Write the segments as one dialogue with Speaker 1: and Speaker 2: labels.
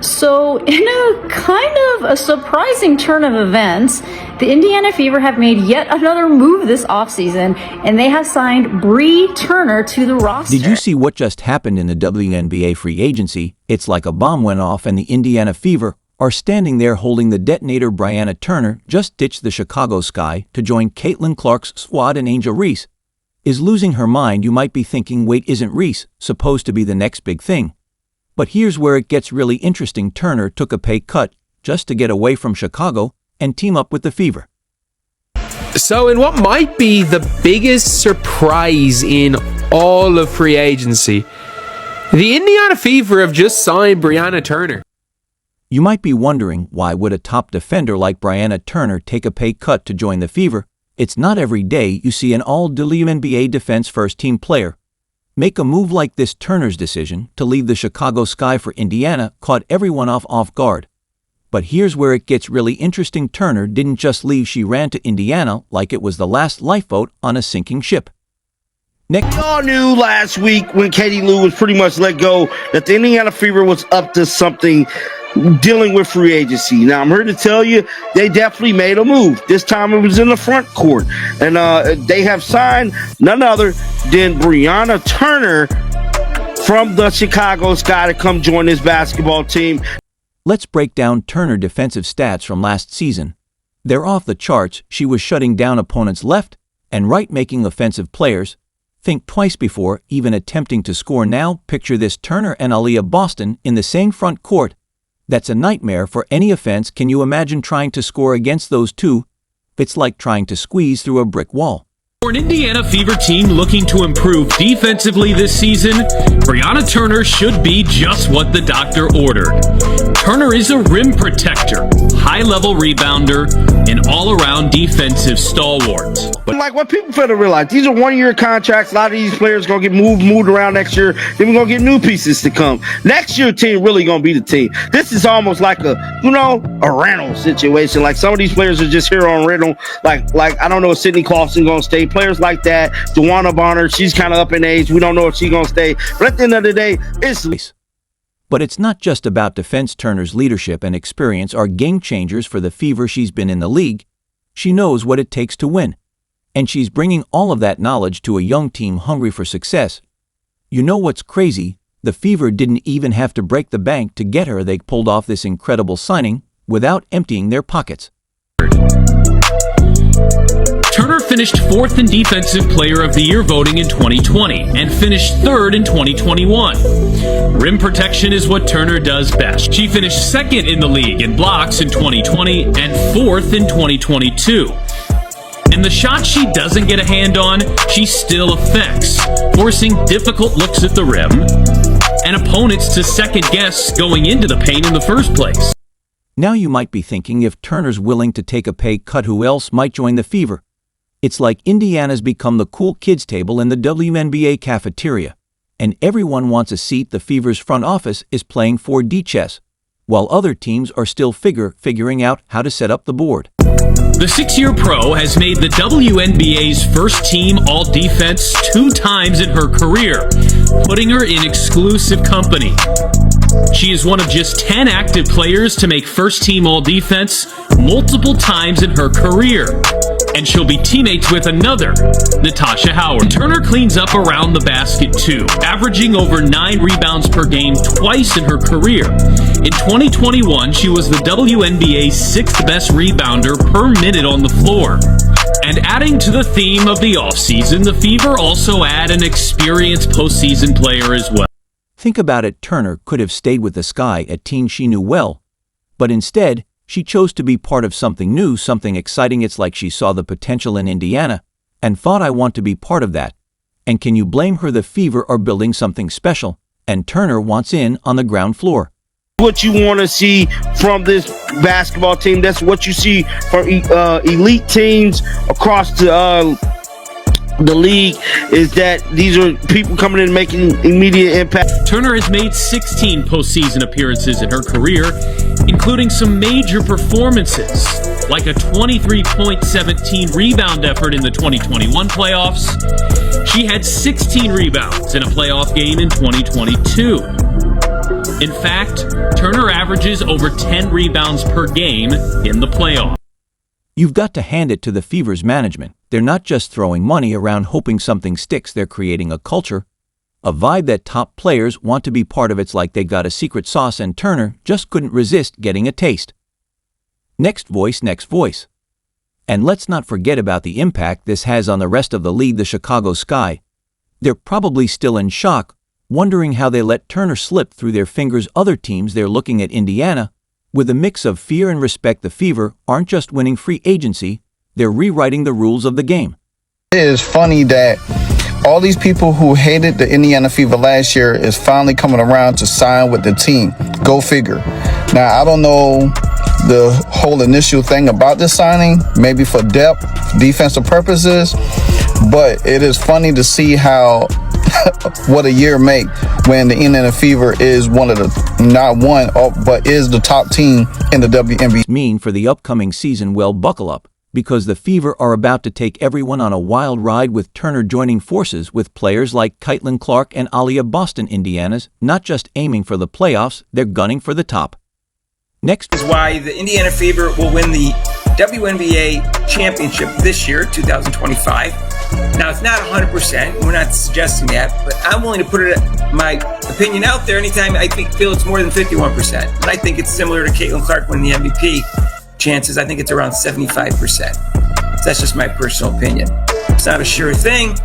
Speaker 1: So, in a kind of a surprising turn of events, the Indiana Fever have made yet another move this offseason, and they have signed Bree Turner to the roster.
Speaker 2: Did you see what just happened in the WNBA free agency? It's like a bomb went off and the Indiana Fever are standing there holding the detonator. Brianna Turner just ditched the Chicago Sky to join Caitlin Clark's squad, and Angel Reese is losing her mind. You might be thinking, wait, isn't Reese supposed to be the next big thing? But here's where it gets really interesting. Turner took a pay cut just to get away from Chicago and team up with the Fever.
Speaker 3: So in what might be the biggest surprise in all of free agency, the Indiana Fever have just signed Brianna Turner.
Speaker 2: You might be wondering, why would a top defender like Brianna Turner take a pay cut to join the Fever? It's not every day you see an all-WNBA defense first-team player make a move like this. Turner's decision to leave the Chicago Sky for Indiana caught everyone off guard. But here's where it gets really interesting. Turner didn't just leave, she ran to Indiana like it was the last lifeboat on a sinking ship.
Speaker 4: We all knew last week when Katie Lou was pretty much let go that the Indiana Fever was up to something dealing with free agency. Now, I'm here to tell you, they definitely made a move. This time it was in the front court. And they have signed none other than Brianna Turner from the Chicago Sky to come join this basketball team.
Speaker 2: Let's break down Turner defensive stats from last season. They're off the charts. She was shutting down opponents left and right, making offensive players think twice before even attempting to score. Now, picture this: Turner and Aaliyah Boston in the same front court. That's a nightmare for any offense. Can you imagine trying to score against those two? It's like trying to squeeze through a brick wall.
Speaker 5: For an Indiana Fever team looking to improve defensively this season, Brianna Turner should be just what the doctor ordered. Turner is a rim protector, high-level rebounder, and all-around defensive stalwart.
Speaker 4: Like what people fail to realize, these are one-year contracts. A lot of these players going to get moved around next year. Then we're going to get new pieces to come. Next year, team really going to be the team. This is almost like a rental situation. Like some of these players are just here on rental. Like I don't know if Sydney Clausen going to stay. Players like that, Dewana Bonner, she's kind of up in age. We don't know if she's going to stay. But at the end of the day, it's...
Speaker 2: But it's not just about defense. Turner's leadership and experience are game changers for the Fever. She's been in the league. She knows what it takes to win. And she's bringing all of that knowledge to a young team hungry for success. You know what's crazy? The Fever didn't even have to break the bank to get her. They pulled off this incredible signing without emptying their pockets.
Speaker 5: Turner finished 4th in Defensive Player of the Year voting in 2020 and finished 3rd in 2021. Rim protection is what Turner does best. She finished 2nd in the league in blocks in 2020 and 4th in 2022. And the shots she doesn't get a hand on, she still affects, forcing difficult looks at the rim and opponents to second guess going into the paint in the first place.
Speaker 2: Now you might be thinking, if Turner's willing to take a pay cut, who else might join the Fever? It's like Indiana's become the cool kids table in the WNBA cafeteria, and everyone wants a seat. The Fever's front office is playing 4D chess, while other teams are still figuring out how to set up the board.
Speaker 5: The 6-year pro has made the WNBA's first team all-defense 2 times in her career, putting her in exclusive company. She is one of just 10 active players to make first-team all-defense multiple times in her career, and she'll be teammates with another, Natasha Howard. Turner cleans up around the basket too, averaging over 9 rebounds per game twice in her career. In 2021, she was the WNBA's 6th best rebounder per minute on the floor. And adding to the theme of the offseason, the Fever also add an experienced postseason player as well.
Speaker 2: Think about it. Turner could have stayed with the Sky, a team she knew well, but instead, she chose to be part of something new, something exciting. It's like she saw the potential in Indiana and thought, I want to be part of that. And can you blame her? The Fever are building something special, and Turner wants in on the ground floor.
Speaker 4: What you want to see from this basketball team, that's what you see from elite teams across the league, is that these are people coming in and making immediate impact.
Speaker 5: Turner has made 16 postseason appearances in her career, including some major performances, like a 23.17 rebound effort in the 2021 playoffs. She had 16 rebounds in a playoff game in 2022. In fact, Turner averages over 10 rebounds per game in the playoffs.
Speaker 2: You've got to hand it to the Fever's management. They're not just throwing money around hoping something sticks, they're creating a culture, a vibe that top players want to be part of. It's like they got a secret sauce and Turner just couldn't resist getting a taste. Next voice. And let's not forget about the impact this has on the rest of the league, the Chicago Sky. They're probably still in shock, wondering how they let Turner slip through their fingers. Other teams, they're looking at Indiana. With a mix of fear and respect, the Fever aren't just winning free agency, they're rewriting the rules of the game.
Speaker 6: It is funny that all these people who hated the Indiana Fever last year is finally coming around to sign with the team. Go figure. Now, I don't know the whole initial thing about this signing, maybe for depth, defensive purposes, but it is funny to see how what a year make when the Indiana Fever is one of the, not one, but is the top team in the WNBA.
Speaker 2: Mean for the upcoming season? Well, buckle up, because the Fever are about to take everyone on a wild ride, with Turner joining forces with players like Caitlin Clark and Aliyah Boston. Indiana's not just aiming for the playoffs, they're gunning for the top. Next
Speaker 7: is why the Indiana Fever will win the WNBA championship this year, 2025. Now, it's not 100%. We're not suggesting that, but I'm willing to put my opinion out there anytime I feel it's more than 51%. And I think it's similar to Caitlin Clark winning the MVP chances. I think it's around 75%. So that's just my personal opinion. It's not a sure thing,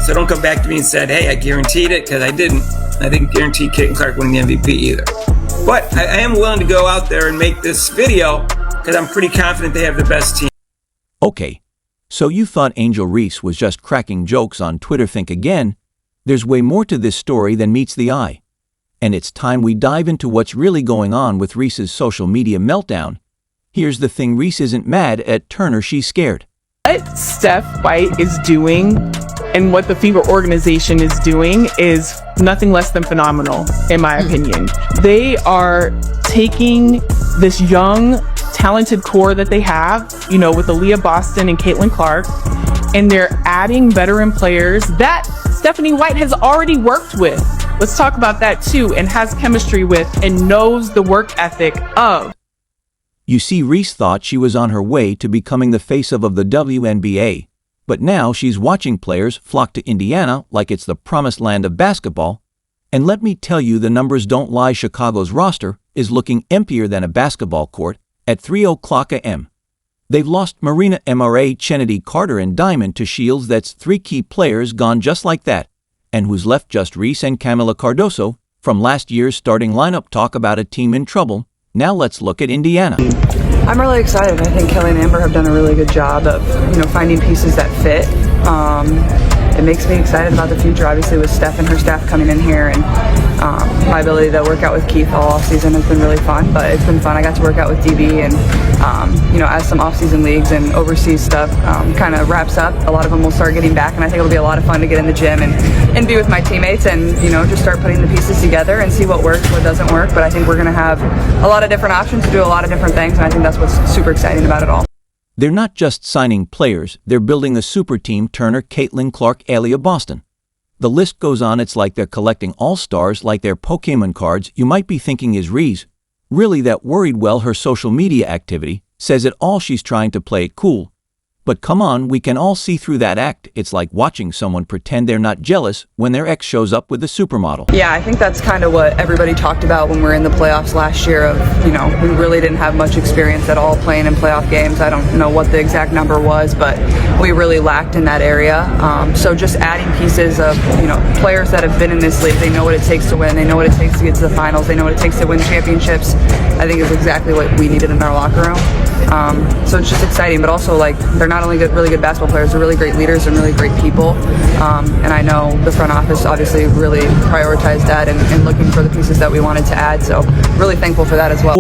Speaker 7: so don't come back to me and say, hey, I guaranteed it, because I didn't. I didn't guarantee Caitlin Clark winning the MVP either. But I am willing to go out there and make this video because I'm pretty confident they have the best team.
Speaker 2: Okay, so you thought Angel Reese was just cracking jokes on Twitter? Think again. There's way more to this story than meets the eye. And it's time we dive into what's really going on with Reese's social media meltdown. Here's the thing, Reese isn't mad at Turner, she's scared.
Speaker 8: What Steph White is doing and what the Fever organization is doing is nothing less than phenomenal, in my opinion. They are taking this young, talented core that they have, with Aliyah Boston and Caitlin Clark, and they're adding veteran players that Stephanie White has already worked with. Let's talk about that too, and has chemistry with and knows the work ethic of.
Speaker 2: You see, Reese thought she was on her way to becoming the face of the WNBA, but now she's watching players flock to Indiana like it's the promised land of basketball. And let me tell you, the numbers don't lie. Chicago's roster is looking emptier than a basketball court at 3:00 a.m. They've lost Marina MRA, Kennedy Carter, and Diamond to Shields. That's 3 key players gone just like that. And who's left? Just Reese and Camila Cardoso from last year's starting lineup. Talk about a team in trouble. Now let's look at Indiana.
Speaker 9: I'm really excited. I think Kelly and Amber have done a really good job of, finding pieces that fit. It makes me excited about the future, obviously, with Steph and her staff coming in here, and my ability to work out with Keith all off-season has been really fun, but it's been fun. I got to work out with DB, and, as some off-season leagues and overseas stuff kind of wraps up, a lot of them will start getting back, and I think it'll be a lot of fun to get in the gym and be with my teammates and, just start putting the pieces together and see what works, what doesn't work. But I think we're going to have a lot of different options to do a lot of different things, and I think that's what's super exciting about it all.
Speaker 2: They're not just signing players, they're building a super team. Turner, Caitlin Clark, Aliyah Boston. The list goes on. It's like they're collecting all-stars like they're Pokemon cards. You might be thinking, is Reese really that worried? Well, her social media activity says it all. She's trying to play it cool. But come on, we can all see through that act. It's like watching someone pretend they're not jealous when their ex shows up with a supermodel.
Speaker 9: Yeah, I think that's kind of what everybody talked about when we were in the playoffs last year of, we really didn't have much experience at all playing in playoff games. I don't know what the exact number was, but we really lacked in that area. So just adding pieces of, players that have been in this league, they know what it takes to win, they know what it takes to get to the finals, they know what it takes to win championships, I think is exactly what we needed in our locker room. So it's just exciting, but also they're not only really good basketball players, they're really great leaders and really great people. And I know the front office obviously really prioritized that and looking for the pieces that we wanted to add. So really thankful for that as well.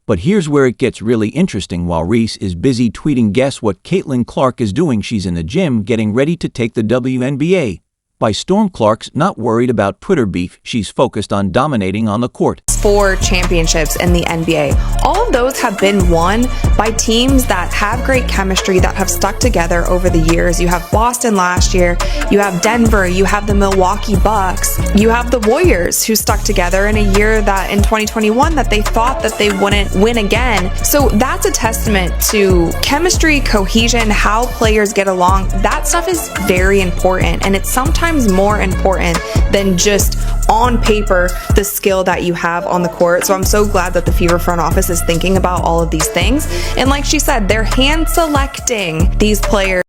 Speaker 2: But here's where it gets really interesting. While Reese is busy tweeting, guess what Caitlin Clark is doing? She's in the gym getting ready to take the WNBA. by Storm Clark's not worried about Twitter beef. She's focused on dominating on the court.
Speaker 10: 4 championships in the NBA. All of those have been won by teams that have great chemistry, that have stuck together over the years. You have Boston last year, you have Denver, you have the Milwaukee Bucks, you have the Warriors who stuck together in a year that in 2021 that they thought that they wouldn't win again. So that's a testament to chemistry, cohesion, how players get along. That stuff is very important, and it's sometimes more important than just on paper the skill that you have on the court. So I'm so glad that the Fever front office is thinking about all of these things. And like she said, they're hand selecting these players